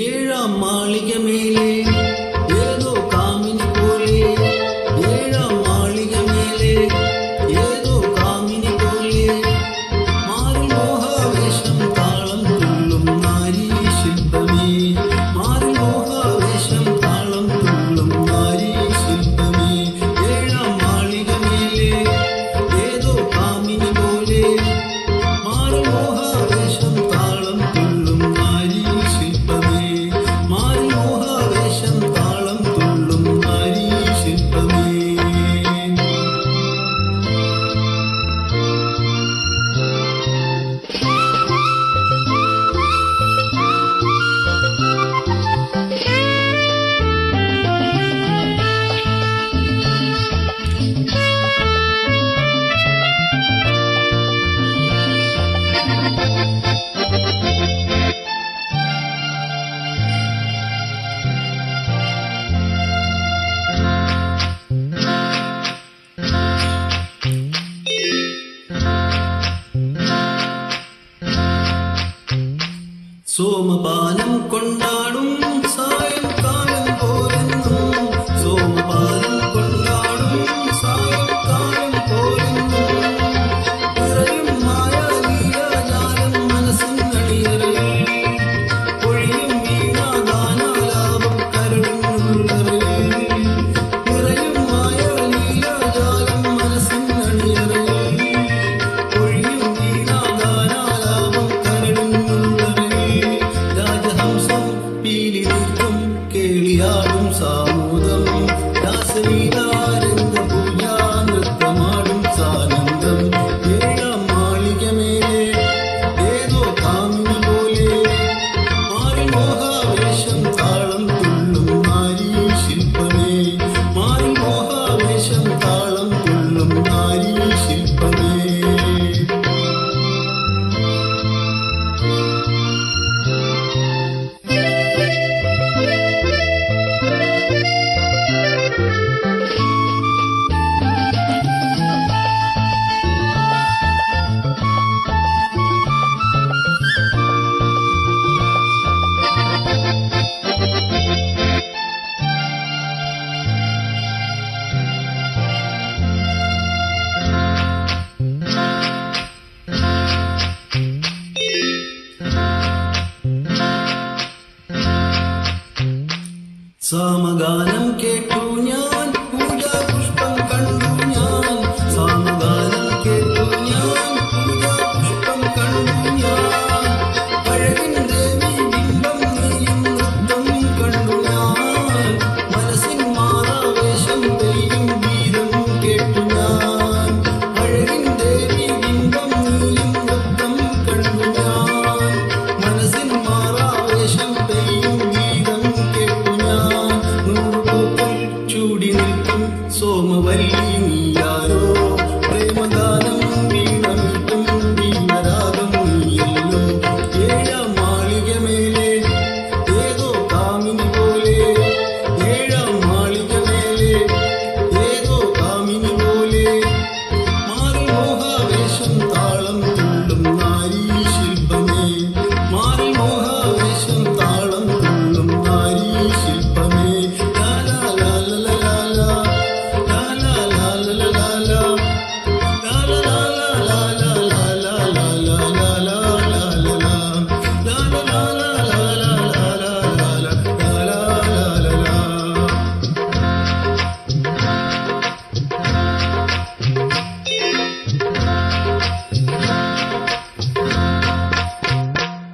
ഏഴാം മാളിക മേലെ ഏതോ കാമിനി പോലെ, ഏഴാം മാളിക മേലെ ഏതോ കാമിനി പോലെ, മാറിൽ മോഹാവേശം താളം തുള്ളും നാരീ ശില്പമേ, മാറിൽ മോഹാവേശം താളം തുള്ളും നാരീ ശില്പമേ. ഏഴാം മാളിക മേലെ ഏതോ കാമിനി പോലെ, മാറിൽ മോഹാവേശം താളം തുള്ളും നാരീ ശില്പമേ, മാറിൽ മോഹാവേശം താളം തുള്ളും നാരീ ശില്പമേ. സോമപാനം കൊണ്ടാടും സായംകാലം പോരെന്നും, സോമപാനം കൊണ്ടാടും സായംകാലം പോരെന്നും, നിറയും മായാലീലാജാലം മനസ്സിൻ അണിയറയിൽ, പൊഴിയും വീണാഗാനാലാപം കരളിനുള്ളറയിൽ, നിറയും മായാലീലാജാലം മനസ്സിൻ അണിയറയിൽ, പൊഴിയും വീണാഗാനാലാപം കരളിനുള്ളറയിൽ. രാജഹംസം പീലി നീർക്കും കേളിയാടും സാമൂതം, രാസലീലാരംഗ പൂജാ നൃത്തമാടും സാനന്ദം. ഏഴാം മാളിക മേലെ ഏതോ കാമിനി പോലെ, മാറിൽ മോഹാവേശം താളം തുള്ളും നാരീ ശില്പമേ, മാറിൽ മോഹാവേശം താളം തുള്ളും നാരീ ശില്പമേ. സാമഗാനം കേട്ടു ഞാൻ, പൂജാപുഷ്പം കണ്ടു ഞാൻ, സാമഗാനം കേട്ടു ഞാൻ, പൂജാപുഷ്പം കണ്ടു ഞാൻ, അഴകിൻ ദേവി ബിംബം നെയ്യും നൃത്തം കണ്ടു ഞാൻ, മനസ്സിൻ മാറാവേശം പെയ്യും ഗീതം കേട്ടു ഞാൻ, അഴകിൻ ദേവി ബിംബം നെയ്യും നൃത്തം കണ്ടു ഞാൻ, മനസ്സിൻ മാറാവേശം പെയ്യും ഗീതം കേട്ടു ഞാൻ. ചൂടി നിൽക്കും സോമവല്ലി